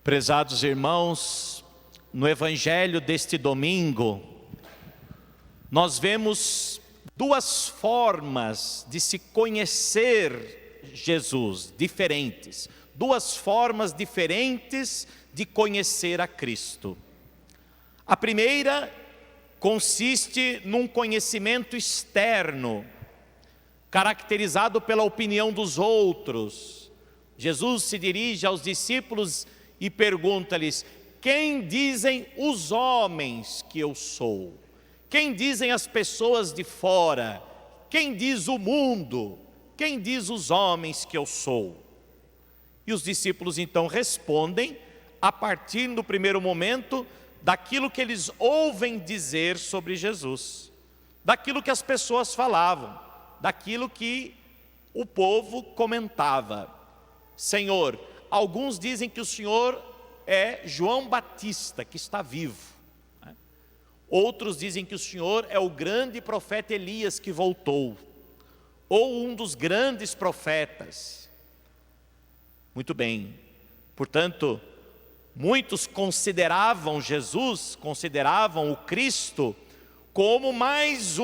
Prezados irmãos, no Evangelho deste domingo, nós vemos duas formas de se conhecer Jesus, diferentes. Duas formas diferentes de conhecer a Cristo. A primeira consiste num conhecimento externo, caracterizado pela opinião dos outros. Jesus se dirige aos discípulos e pergunta-lhes: quem dizem os homens que eu sou? Quem dizem as pessoas de fora? Quem diz o mundo? Quem diz os homens que eu sou? E os discípulos então respondem, a partir do primeiro momento, daquilo que eles ouvem dizer sobre Jesus, daquilo que as pessoas falavam, daquilo que o povo comentava. Senhor, alguns dizem que o Senhor é João Batista, que está vivo. Outros dizem que o Senhor é o grande profeta Elias que voltou, ou um dos grandes profetas. Muito bem, portanto, muitos consideravam Jesus, consideravam o Cristo, como mais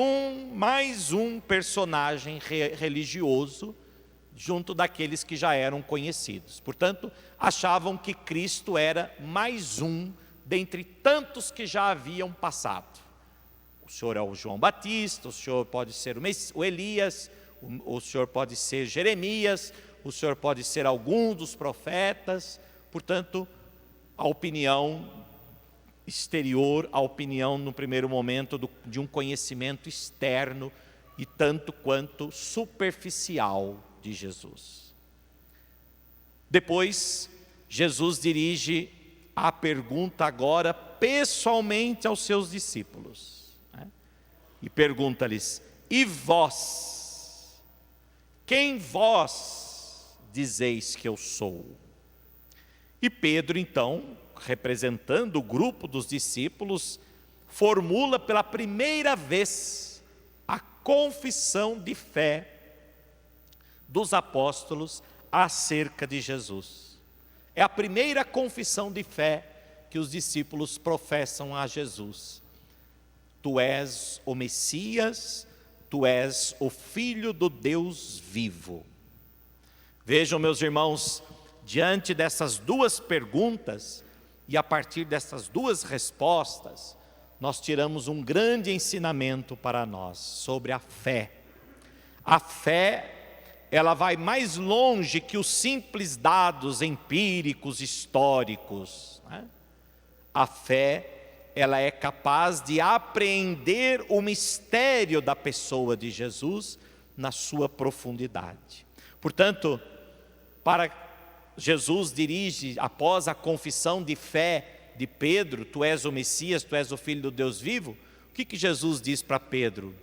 um personagem religioso, junto daqueles que já eram conhecidos. Portanto, achavam que Cristo era mais um dentre tantos que já haviam passado. O Senhor é o João Batista, o Senhor pode ser o Elias, o Senhor pode ser Jeremias, o Senhor pode ser algum dos profetas. Portanto, a opinião exterior, a opinião no primeiro momento de um conhecimento externo e tanto quanto superficial de Jesus. Depois, Jesus dirige a pergunta agora pessoalmente aos seus discípulos, e pergunta-lhes: e vós? Quem vós dizeis que eu sou? E Pedro então, representando o grupo dos discípulos, formula pela primeira vez a confissão de fé dos apóstolos acerca de Jesus. É a primeira confissão de fé que os discípulos professam a Jesus. Tu és o Messias, tu és o Filho do Deus vivo. Vejam, meus irmãos, diante dessas duas perguntas e a partir dessas duas respostas, nós tiramos um grande ensinamento para nós sobre a fé. A fé, ela vai mais longe que os simples dados empíricos, históricos, A fé, ela é capaz de apreender o mistério da pessoa de Jesus na sua profundidade. Portanto, Jesus dirige, após a confissão de fé de Pedro: tu és o Messias, tu és o Filho do Deus vivo. O que Jesus diz para Pedro?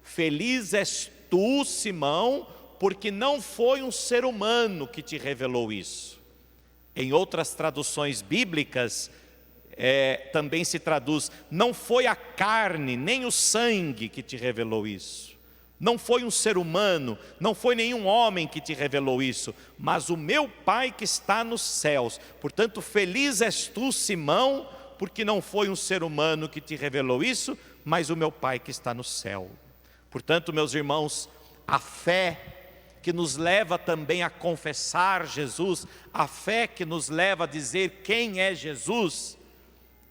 Feliz és tu, Simão, porque não foi um ser humano que te revelou isso. Em outras traduções bíblicas, também se traduz: não foi a carne, nem o sangue que te revelou isso. Não foi um ser humano, não foi nenhum homem que te revelou isso, mas o meu Pai que está nos céus. Portanto, feliz és tu, Simão, porque não foi um ser humano que te revelou isso, mas o meu Pai que está no céu. Portanto, meus irmãos, a fé que nos leva também a confessar Jesus, a fé que nos leva a dizer quem é Jesus,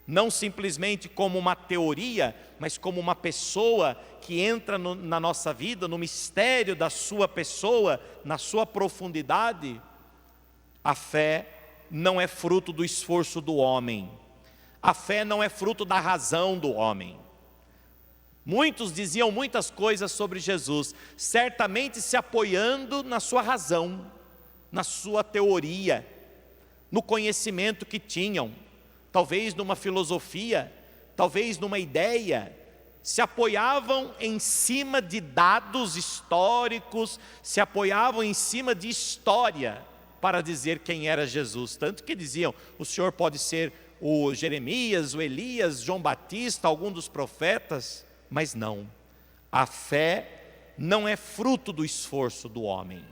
não simplesmente como uma teoria, mas como uma pessoa que entra na nossa vida, no mistério da sua pessoa, na sua profundidade. A fé não é fruto do esforço do homem, a fé não é fruto da razão do homem. Muitos diziam muitas coisas sobre Jesus, certamente se apoiando na sua razão, na sua teoria, no conhecimento que tinham, talvez numa filosofia, talvez numa ideia. Se apoiavam em cima de dados históricos, se apoiavam em cima de história para dizer quem era Jesus. Tanto que diziam: o Senhor pode ser o Jeremias, o Elias, João Batista, algum dos profetas. Mas não, a fé não é fruto do esforço do homem.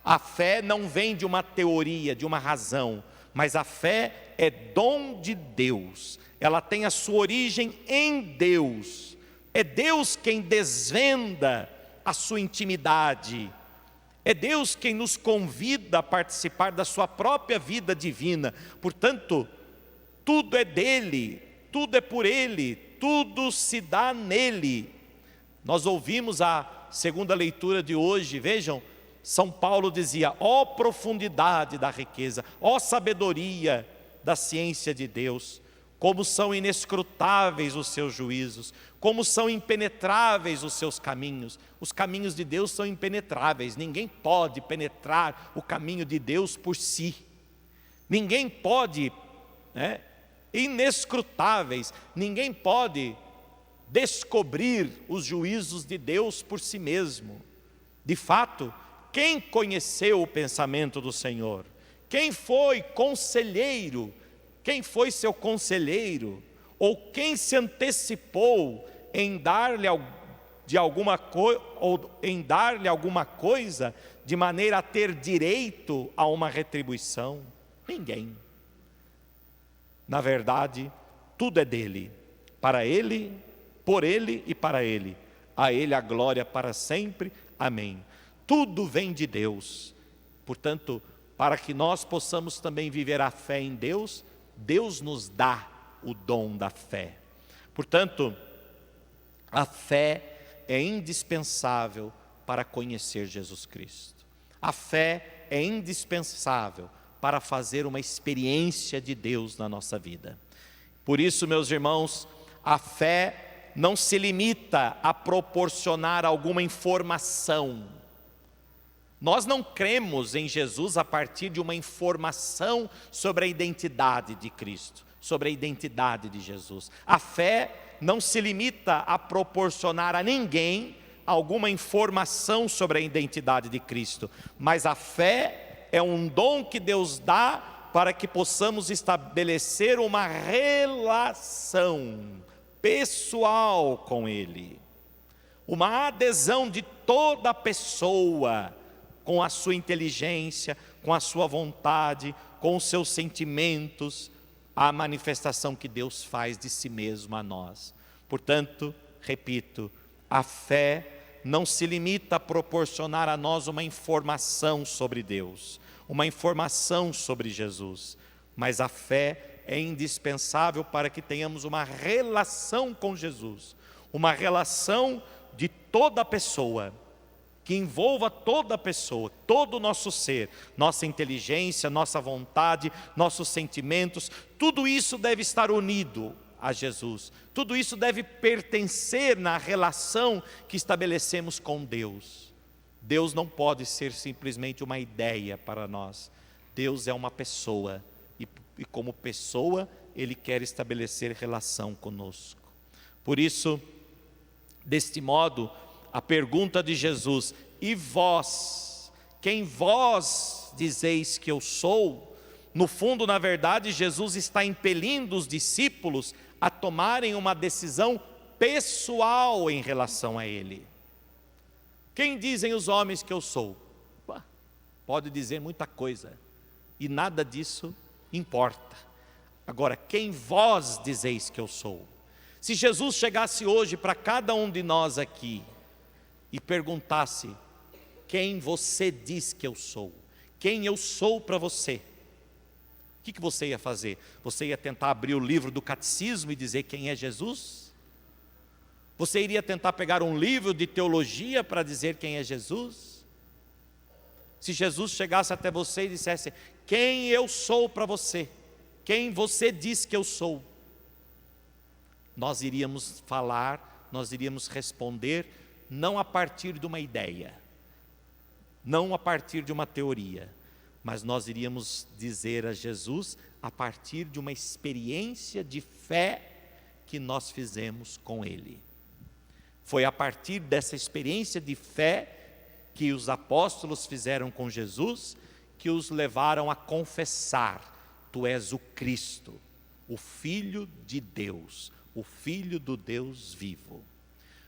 A fé não vem de uma teoria, de uma razão, mas a fé é dom de Deus, ela tem a sua origem em Deus, é Deus quem desvenda a sua intimidade, é Deus quem nos convida a participar da sua própria vida divina. Portanto, tudo é dele, tudo é por ele, tudo se dá nele. Nós ouvimos a segunda leitura de hoje, vejam, São Paulo dizia: ó profundidade da riqueza, ó sabedoria da ciência de Deus, como são inescrutáveis os seus juízos, como são impenetráveis os seus caminhos. Os caminhos de Deus são impenetráveis, ninguém pode penetrar o caminho de Deus por si. Ninguém pode, inescrutáveis, ninguém pode descobrir os juízos de Deus por si mesmo. De fato, quem conheceu o pensamento do Senhor? Quem foi conselheiro? Quem foi seu conselheiro? Ou quem se antecipou em dar-lhe alguma coisa de maneira a ter direito a uma retribuição? Ninguém. Na verdade, tudo é dele, para ele, por ele e para ele. A ele a glória para sempre. Amém. Tudo vem de Deus. Portanto, para que nós possamos também viver a fé em Deus, Deus nos dá o dom da fé. Portanto, a fé é indispensável para conhecer Jesus Cristo. A fé é indispensável para fazer uma experiência de Deus na nossa vida. Por isso, meus irmãos, a fé não se limita a proporcionar alguma informação. Nós não cremos em Jesus a partir de uma informação sobre a identidade de Cristo, sobre a identidade de Jesus. A fé não se limita a proporcionar a ninguém alguma informação sobre a identidade de Cristo, mas a fé é um dom que Deus dá para que possamos estabelecer uma relação pessoal com Ele, uma adesão de toda a pessoa, com a sua inteligência, com a sua vontade, com os seus sentimentos, a manifestação que Deus faz de si mesmo a nós. Portanto, repito, a fé não se limita a proporcionar a nós uma informação sobre Deus, uma informação sobre Jesus, mas a fé é indispensável para que tenhamos uma relação com Jesus, uma relação de toda a pessoa, que envolva toda a pessoa, todo o nosso ser, nossa inteligência, nossa vontade, nossos sentimentos, tudo isso deve estar unido a Jesus, tudo isso deve pertencer na relação que estabelecemos com Deus. Deus não pode ser simplesmente uma ideia para nós, Deus é uma pessoa, e como pessoa, Ele quer estabelecer relação conosco. Por isso, deste modo, a pergunta de Jesus: e vós, quem vós dizeis que eu sou? No fundo, na verdade, Jesus está impelindo os discípulos a tomarem uma decisão pessoal em relação a Ele. Quem dizem os homens que eu sou? Pode dizer muita coisa, e nada disso importa. Agora, quem vós dizeis que eu sou? Se Jesus chegasse hoje para cada um de nós aqui e perguntasse: quem você diz que eu sou? Quem eu sou para você? O que você ia fazer? Você ia tentar abrir o livro do catecismo e dizer quem é Jesus? Você iria tentar pegar um livro de teologia para dizer quem é Jesus? Se Jesus chegasse até você e dissesse: quem eu sou para você? Quem você diz que eu sou? Nós iríamos falar, nós iríamos responder, não a partir de uma ideia, não a partir de uma teoria, mas nós iríamos dizer a Jesus a partir de uma experiência de fé que nós fizemos com Ele. Foi a partir dessa experiência de fé que os apóstolos fizeram com Jesus, que os levaram a confessar: tu és o Cristo, o Filho de Deus, o Filho do Deus vivo.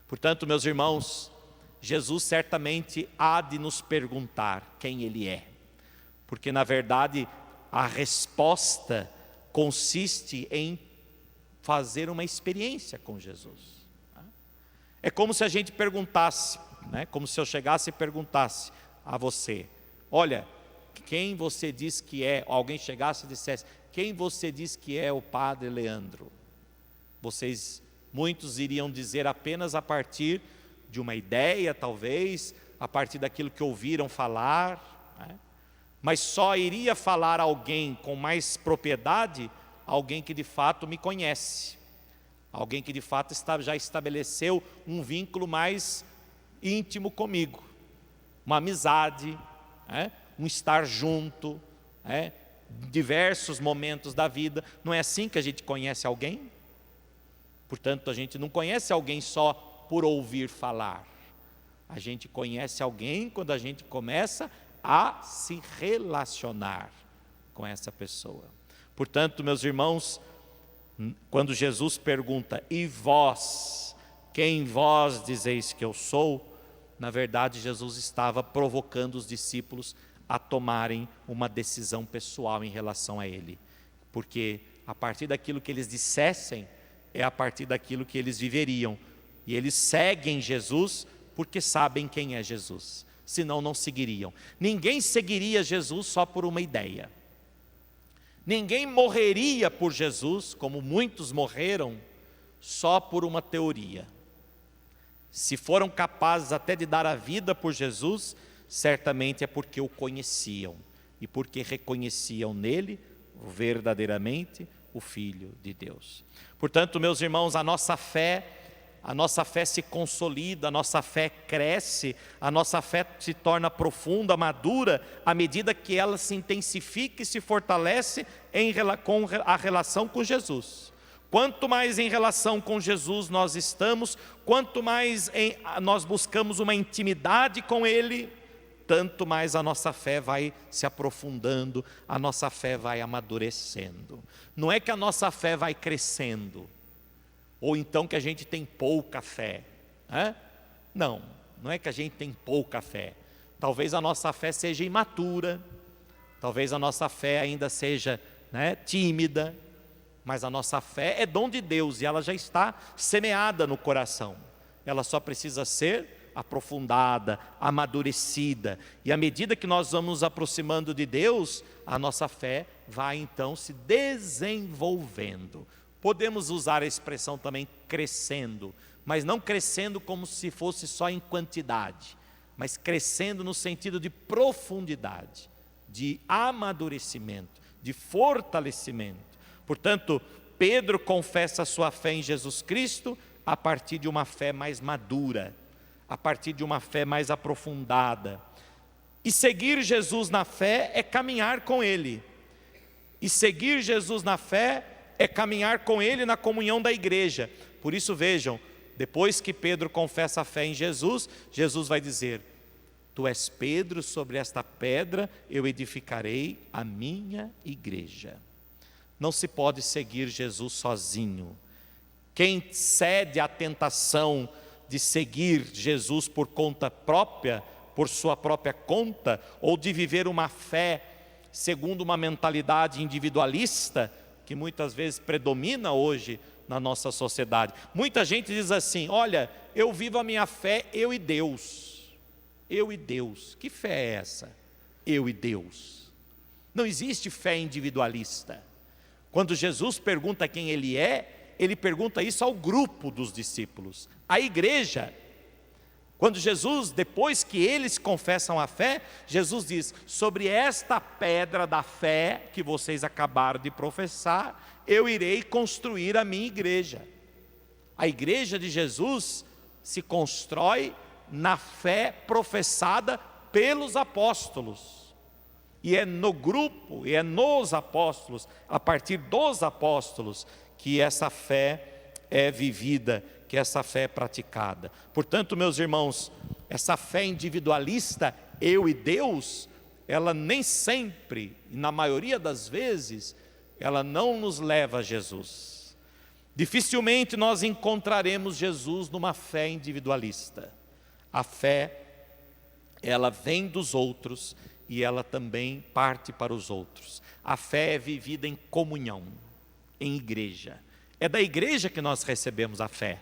Portanto, meus irmãos, Jesus certamente há de nos perguntar quem Ele é, porque na verdade a resposta consiste em fazer uma experiência com Jesus. É como se a gente perguntasse, né? Como se eu chegasse e perguntasse a você: olha, quem você diz que é? Alguém chegasse e dissesse: quem você diz que é o Padre Leandro? Muitos iriam dizer apenas a partir de uma ideia, talvez, a partir daquilo que ouviram falar, né? Mas só iria falar alguém com mais propriedade, alguém que de fato me conhece, alguém que de fato já estabeleceu um vínculo mais íntimo comigo, uma amizade, né? Um estar junto, né? Diversos momentos da vida. Não é assim que a gente conhece alguém? Portanto, a gente não conhece alguém só por ouvir falar. A gente conhece alguém quando a gente começa a se relacionar com essa pessoa. Portanto, meus irmãos, quando Jesus pergunta: e vós, quem vós dizeis que eu sou? Na verdade, Jesus estava provocando os discípulos a tomarem uma decisão pessoal em relação a Ele. Porque a partir daquilo que eles dissessem, é a partir daquilo que eles viveriam. E eles seguem Jesus porque sabem quem é Jesus. Senão não seguiriam. Ninguém seguiria Jesus só por uma ideia. Ninguém morreria por Jesus, como muitos morreram, só por uma teoria. Se foram capazes até de dar a vida por Jesus, certamente é porque o conheciam e porque reconheciam nele verdadeiramente o Filho de Deus. Portanto, meus irmãos, a nossa fé se consolida, a nossa fé cresce, a nossa fé se torna profunda, madura, à medida que ela se intensifica e se fortalece com a relação com Jesus. Quanto mais em relação com Jesus nós estamos, quanto mais nós buscamos uma intimidade com Ele, tanto mais a nossa fé vai se aprofundando, a nossa fé vai amadurecendo. Não é que a nossa fé vai crescendo, ou então que a gente tem pouca fé, né? Não é que a gente tem pouca fé. Talvez a nossa fé seja imatura, talvez a nossa fé ainda seja, né, tímida, mas a nossa fé é dom de Deus e ela já está semeada no coração. Ela só precisa ser aprofundada, amadurecida. E à medida que nós vamos nos aproximando de Deus, a nossa fé vai então se desenvolvendo. Podemos usar a expressão também crescendo, mas não crescendo como se fosse só em quantidade, mas crescendo no sentido de profundidade, de amadurecimento, de fortalecimento. Portanto, Pedro confessa a sua fé em Jesus Cristo a partir de uma fé mais madura, a partir de uma fé mais aprofundada. E seguir Jesus na fé é caminhar com Ele. E seguir Jesus na fé é caminhar com Ele na comunhão da igreja. Por isso vejam, depois que Pedro confessa a fé em Jesus, Jesus vai dizer: tu és Pedro, sobre esta pedra eu edificarei a minha igreja. Não se pode seguir Jesus sozinho. Quem cede à tentação de seguir Jesus por conta própria, por sua própria conta, ou de viver uma fé segundo uma mentalidade individualista, que muitas vezes predomina hoje na nossa sociedade. Muita gente diz assim: olha, eu vivo a minha fé, eu e Deus. Eu e Deus. Que fé é essa? Eu e Deus. Não existe fé individualista. Quando Jesus pergunta quem Ele é, Ele pergunta isso ao grupo dos discípulos, à igreja. Quando Jesus, depois que eles confessam a fé, Jesus diz: sobre esta pedra da fé que vocês acabaram de professar, eu irei construir a minha igreja. A igreja de Jesus se constrói na fé professada pelos apóstolos. E é no grupo, e é nos apóstolos, a partir dos apóstolos, que essa fé é vivida, que essa fé é praticada. Portanto, meus irmãos, essa fé individualista, eu e Deus, ela nem sempre, e na maioria das vezes, ela não nos leva a Jesus. Dificilmente nós encontraremos Jesus numa fé individualista. A fé, ela vem dos outros e ela também parte para os outros. A fé é vivida em comunhão, em igreja. É da igreja que nós recebemos a fé.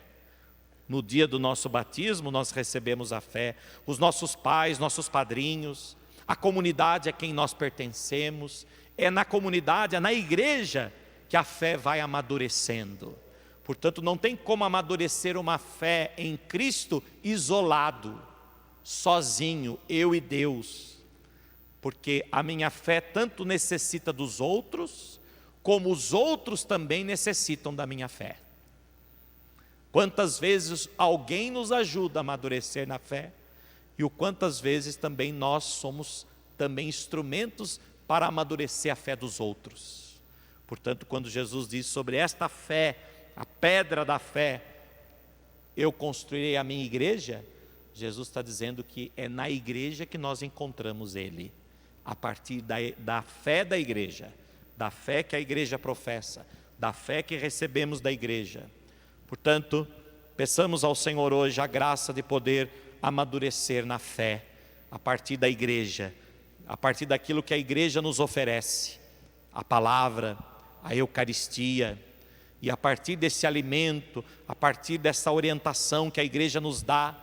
No dia do nosso batismo nós recebemos a fé, os nossos pais, nossos padrinhos, a comunidade a quem nós pertencemos. É na comunidade, é na igreja que a fé vai amadurecendo. Portanto, não tem como amadurecer uma fé em Cristo isolado, sozinho, eu e Deus. Porque a minha fé tanto necessita dos outros, como os outros também necessitam da minha fé. Quantas vezes alguém nos ajuda a amadurecer na fé, e o quantas vezes também nós somos também instrumentos para amadurecer a fé dos outros. Portanto, quando Jesus diz sobre esta fé, a pedra da fé, eu construirei a minha igreja, Jesus está dizendo que é na igreja que nós encontramos Ele, a partir da fé da igreja, da fé que a igreja professa, da fé que recebemos da igreja. Portanto, peçamos ao Senhor hoje a graça de poder amadurecer na fé, a partir da igreja, a partir daquilo que a igreja nos oferece, a palavra, a Eucaristia, e a partir desse alimento, a partir dessa orientação que a igreja nos dá,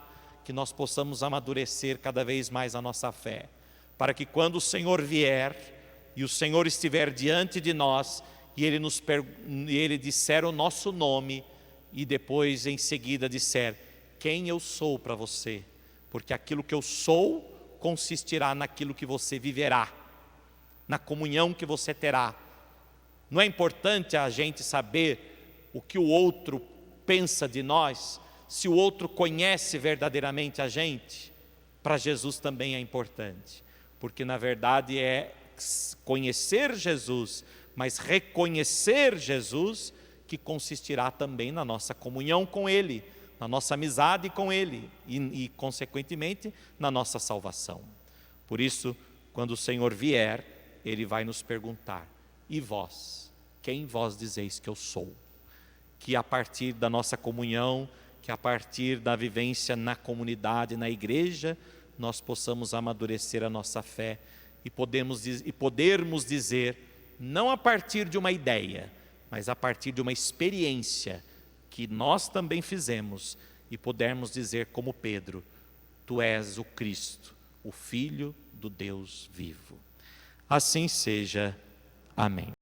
que nós possamos amadurecer cada vez mais a nossa fé, para que quando o Senhor vier, e o Senhor estiver diante de nós, e Ele disser o nosso nome, e depois em seguida disser, quem eu sou para você? Porque aquilo que eu sou consistirá naquilo que você viverá, na comunhão que você terá. Não é importante a gente saber o que o outro pensa de nós, se o outro conhece verdadeiramente a gente. Para Jesus também é importante, porque na verdade é conhecer Jesus, mas reconhecer Jesus, que consistirá também na nossa comunhão com Ele, na nossa amizade com Ele e consequentemente, na nossa salvação. Por isso, quando o Senhor vier, Ele vai nos perguntar, e vós, quem vós dizeis que eu sou? Que a partir da nossa comunhão, que a partir da vivência na comunidade, na igreja, nós possamos amadurecer a nossa fé e podermos dizer, não a partir de uma ideia, mas a partir de uma experiência que nós também fizemos, e pudermos dizer como Pedro, tu és o Cristo, o Filho do Deus vivo. Assim seja. Amém.